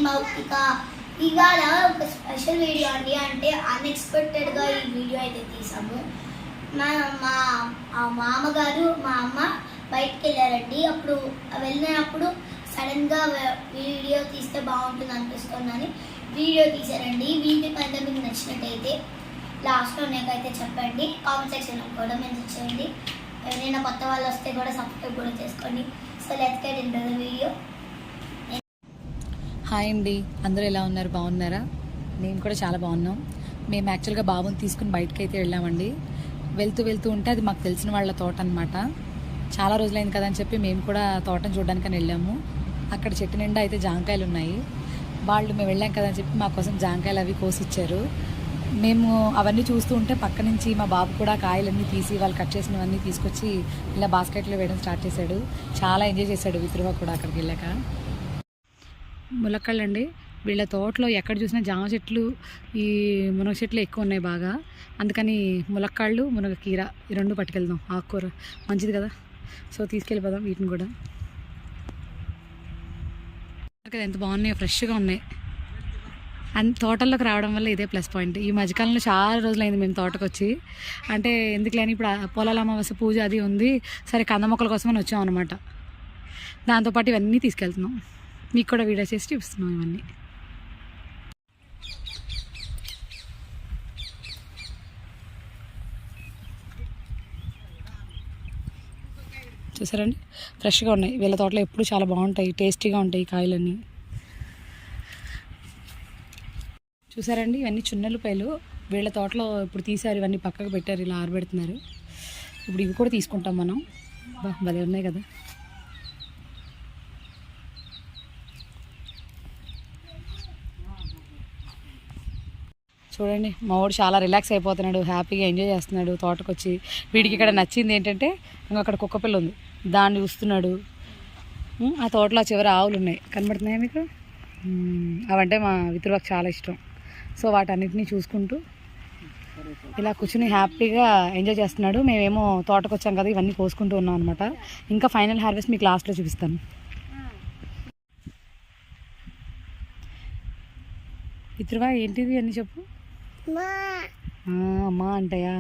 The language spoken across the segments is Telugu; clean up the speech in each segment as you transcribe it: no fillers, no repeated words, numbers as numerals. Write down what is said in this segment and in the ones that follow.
మౌక్తిక. ఇవాళ ఒక స్పెషల్ వీడియో అండి. అంటే అన్ఎక్స్పెక్టెడ్గా ఈ వీడియో అయితే తీసాము. మా మామగారు మా అమ్మ బయటకు వెళ్ళారండి. అప్పుడు వెళ్ళినప్పుడు సడన్గా వీడియో తీస్తే బాగుంటుంది అనిపిస్తుందని వీడియో తీశారండి. వీడియో కనుక మీకు నచ్చినట్టయితే లాస్ట్లో నాకైతే చెప్పండి. కామెంట్ సెక్షన్లో కూడా మెసేజ్ చేయండి. ఎవరైనా కొత్త వాళ్ళు వస్తే కూడా సబ్స్క్రైబ్ కూడా చేసుకోండి. So let's get into the video. Hi అండి, అందరూ ఎలా ఉన్నారు? బాగున్నారా? మేము కూడా చాలా బాగున్నాం. మేము యాక్చువల్గా బాబుని తీసుకుని బయటకు అయితే వెళ్ళామండి. వెళ్తూ ఉంటే అది మాకు తెలిసిన వాళ్ళ తోట అనమాట. చాలా రోజులైంది కదా అని చెప్పి మేము కూడా తోటను చూడడానికని వెళ్ళాము. అక్కడ చెట్టు నిండా అయితే జాంకాయలు ఉన్నాయి. మేము వెళ్ళాం కదా అని చెప్పి మా కోసం జాంకాయలు అవి కోసిచ్చారు. మేము అవన్నీ చూస్తూ ఉంటే పక్క నుంచి మా బాబు కూడా కాయలన్నీ తీసి వాళ్ళు కట్ చేసినవన్నీ తీసుకొచ్చి ఇలా బాస్కెట్లో వేయడం స్టార్ట్ చేశాడు. చాలా ఎంజాయ్ చేశాడు వితురుగా కూడా అక్కడికి వెళ్ళాక. ములక్కాళ్ళు అండి. వీళ్ళ తోటలో ఎక్కడ చూసినా జామ చెట్లు, ఈ మునగ చెట్లు ఎక్కువ ఉన్నాయి బాగా. అందుకని ములక్కాళ్ళు, మునగకీర ఈ రెండు పట్టుకెళ్దాం. ఆకుకూర మంచిది కదా, సో తీసుకెళ్ళిపోదాం వీటిని కూడా. కదా ఎంత బాగున్నాయో, ఫ్రెష్గా ఉన్నాయి. తోటల్లోకి రావడం వల్ల ఇదే ప్లస్ పాయింట్. ఈ మధ్యకాలంలో చాలా రోజులైంది మేము తోటకు వచ్చి. అంటే ఎందుకులేని ఇప్పుడు పొలాల అమావాస్య పూజ అది ఉంది, సరే కంద మొక్కల కోసమని వచ్చాం అనమాట. దాంతోపాటు ఇవన్నీ తీసుకెళ్తున్నాం. మీకు కూడా వీడియో చేసి చూపిస్తున్నాం ఇవన్నీ. చూసారండి, ఫ్రెష్గా ఉన్నాయి. వీళ్ళ తోటలో ఎప్పుడు చాలా బాగుంటాయి, టేస్టీగా ఉంటాయి ఈ కాయలన్నీ. చూసారండి, ఇవన్నీ చున్నెల్లిపాయలు. వీళ్ళ తోటలో ఇప్పుడు తీసారు, ఇవన్నీ పక్కకు పెట్టారు, ఇలా ఆరబెడుతున్నారు. ఇప్పుడు ఇవి కూడా తీసుకుంటాం మనం. భలే ఉన్నాయి కదా. చూడండి, మా వాడు చాలా రిలాక్స్ అయిపోతున్నాడు, హ్యాపీగా ఎంజాయ్ చేస్తున్నాడు తోటకు వచ్చి. వీడికి ఇక్కడ నచ్చింది ఏంటంటే, ఇంకా అక్కడ కుక్కపిల్ల ఉంది, దాన్ని చూస్తున్నాడు. ఆ తోటలో చివరి ఆవులు ఉన్నాయి, కనబడుతున్నాయా మీకు? అవంటే మా వితురువాకు చాలా ఇష్టం. సో వాటన్నిటినీ చూసుకుంటూ ఇలా కూర్చుని హ్యాపీగా ఎంజాయ్ చేస్తున్నాడు. మేమేమో తోటకు వచ్చాం కదా, ఇవన్నీ కోసుకుంటూ ఉన్నాం అనమాట. ఇంకా ఫైనల్ హార్వెస్ట్ మీకు లాస్ట్లో చూపిస్తాను. వితురువా ఏంటిది అన్నీ చెప్పు. అమ్మా అంటాయా?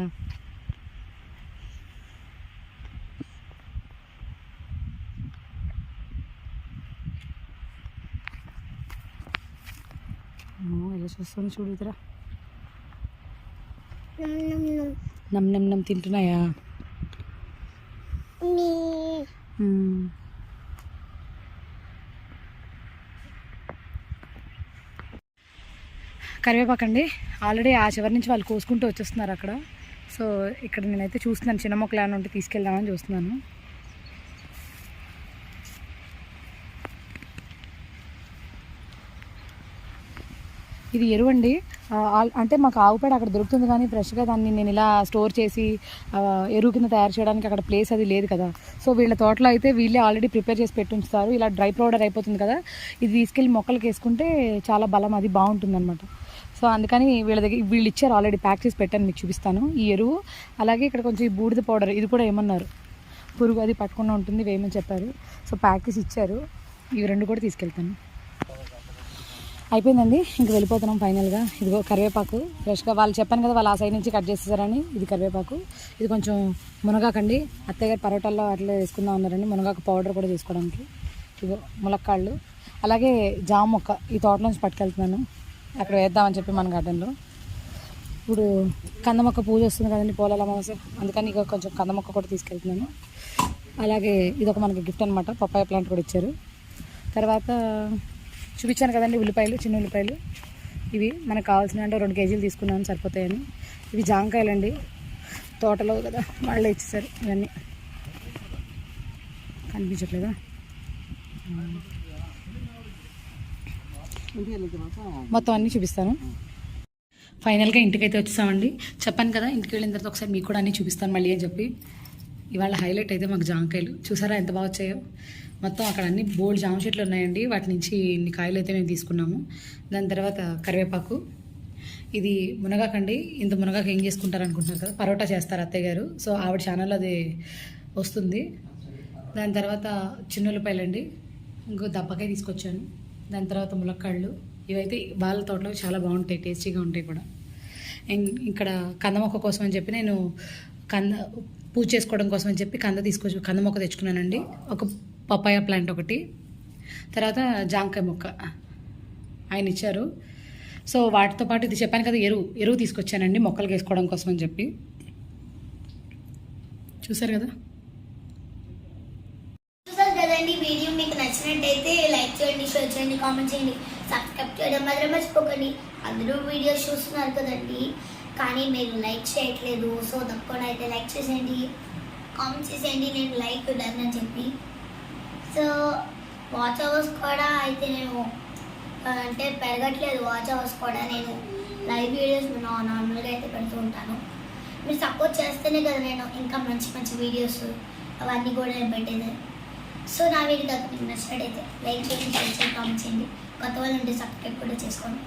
ఇలా చూస్తాను, చూడు ఇతరా. నమ్ నమ్ నమ్ తింటున్నాయా? కరివేపాకండి. ఆల్రెడీ ఆ చివరి నుంచి వాళ్ళు కోసుకుంటూ వచ్చేస్తున్నారు అక్కడ. సో ఇక్కడ నేనైతే చూస్తున్నాను, చిన్న మొక్కలు ఏమైనా ఉంటే తీసుకెళ్దామని చూస్తున్నాను. ఇది ఎరువు అండి. అంటే మాకు ఆవు పేడ అక్కడ దొరుకుతుంది, కానీ ఫ్రెష్గా దాన్ని నేను ఇలా స్టోర్ చేసి ఎరువు కింద తయారు చేయడానికి అక్కడ ప్లేస్ అది లేదు కదా. సో వీళ్ళ తోటలో అయితే వీళ్ళే ఆల్రెడీ ప్రిపేర్ చేసి పెట్టి ఉంచుతారు. ఇలా డ్రై పౌడర్ అయిపోతుంది కదా, ఇది తీసుకెళ్ళి మొక్కలకి వేసుకుంటే చాలా బలం, అది బాగుంటుంది అనమాట. సో అందుకని వీళ్ళు ఇచ్చారు, ఆల్రెడీ ప్యాక్ చేసి పెట్టాను, మీకు చూపిస్తాను ఈ ఎరువు. అలాగే ఇక్కడ కొంచెం ఈ బూడిద పౌడర్, ఇది కూడా ఏమన్నారు, పురుగు అది పట్టకుండా ఉంటుంది, వేయమని చెప్పారు. సో ప్యాక్ చేసి ఇచ్చారు. ఇవి రెండు కూడా తీసుకెళ్తాను. అయిపోయిందండి, ఇంక వెళ్ళిపోతున్నాం ఫైనల్గా. ఇదిగో కరివేపాకు ఫ్రెష్గా, వాళ్ళు చెప్పాను కదా వాళ్ళు ఆ సైడ్ నుంచి కట్ చేసేసారని. ఇది కరివేపాకు. ఇది కొంచెం మునగాకండి, అత్తయ్య గారు పరోటాల్లో అట్లా వేసుకుందాం అన్నారండి, మునగాకు పౌడర్ కూడా చేసుకోవడానికి. ఇదిగో ములక్కాళ్ళు, అలాగే జామ మొక్క ఈ తోటలోంచి పట్టుకెళ్తున్నాను, అక్కడ వేద్దామని చెప్పి మన గార్డెన్లో. ఇప్పుడు కంద మొక్క పూజ వస్తుంది కదండి, పోలాల అమావాస్య, అందుకని ఇక కొంచెం కంద మొక్క కూడా తీసుకెళ్తున్నాను. అలాగే ఇదొక మనకి గిఫ్ట్ అనమాట, పప్పాయ ప్లాంట్ కూడా ఇచ్చారు. తర్వాత చూపించాను కదండి ఉల్లిపాయలు, చిన్న ఉల్లిపాయలు. ఇవి మనకు కావాల్సిన అంటే 2 కేజీలు తీసుకున్నాను, సరిపోతాయని. ఇవి జాంకాయలు అండి, తోటలో కదా వాళ్ళే ఇచ్చేసారు. ఇవన్నీ కనిపించట్లేదా? మొత్తం అన్నీ చూపిస్తాను. ఫైనల్గా ఇంటికైతే వచ్చేసామండి. చెప్పాను కదా, ఇంటికి వెళ్ళిన తర్వాత ఒకసారి మీకు కూడా అన్నీ చూపిస్తాను మళ్ళీ అని చెప్పి. ఇవాళ హైలైట్ అయితే మాకు జామకాయలు. చూసారా ఎంత బాగా వచ్చాయో. మొత్తం అక్కడ అన్ని బోల్డ్ జామ చెట్లు ఉన్నాయండి, వాటి నుంచి ఇన్ని కాయలు అయితే మేము తీసుకున్నాము. దాని తర్వాత కరివేపాకు, ఇది మునగాకండి. ఇంత మునగాకు ఏం చేసుకుంటారు అనుకుంటున్నారు కదా, పరోటా చేస్తారు అత్తయ్య గారు. సో ఆవిడ ఛానల్లో అది వస్తుంది. దాని తర్వాత చిన్న ఉల్లిపాయలండి, ఇంకో దప్పకాయ తీసుకొచ్చాను. దాని తర్వాత ములక్కాళ్ళు. ఇవైతే వాళ్ళ తోటలో చాలా బాగుంటాయి, టేస్టీగా ఉంటాయి కూడా. ఇక్కడ కంద మొక్క కోసం అని చెప్పి నేను పూజ చేసుకోవడం కోసం అని చెప్పి కంద మొక్క తెచ్చుకున్నానండి. ఒక పపాయ ప్లాంట్ ఒకటి, తర్వాత జాంకాయ మొక్క ఆయన ఇచ్చారు. సో వాటితో పాటు ఇది చెప్పాను కదా, ఎరువు తీసుకొచ్చానండి మొక్కలు వేసుకోవడం కోసం అని చెప్పి. చూసారు కదండి. వీడియో మీకు నచ్చినట్టయితే లైక్ చేయండి, షేర్ చేయండి, కామెంట్ చేయండి, సబ్స్క్రైబ్ చేయడం మాత్రం మర్చిపోకండి. అందరూ వీడియోస్ చూస్తున్నారు కదండి, కానీ మీరు లైక్ చేయట్లేదు. సో తప్పకుండా అయితే లైక్ చేసేయండి, కామెంట్ చేసేయండి నేను లైక్ డన్ అని చెప్పి. సో వాచ్ అవర్స్ కూడా అయితే నేను అంటే పెరగట్లేదు. వాచ్ అవర్స్ కూడా నేను లైవ్ వీడియోస్ నార్మల్గా అయితే పెడుతూ ఉంటాను. మీరు సపోర్ట్ చేస్తేనే కదా నేను ఇంకా మంచి మంచి వీడియోస్ అవన్నీ కూడా నేను పెట్టేది. సో నా వీడియో మీకు నచ్చినట్టయితే లైక్ చేయండి, షేర్ చేయండి, కామెంట్ చేయండి. కొత్త వాళ్ళు ఉంటే సబ్స్క్రైబ్ కూడా చేసుకోండి.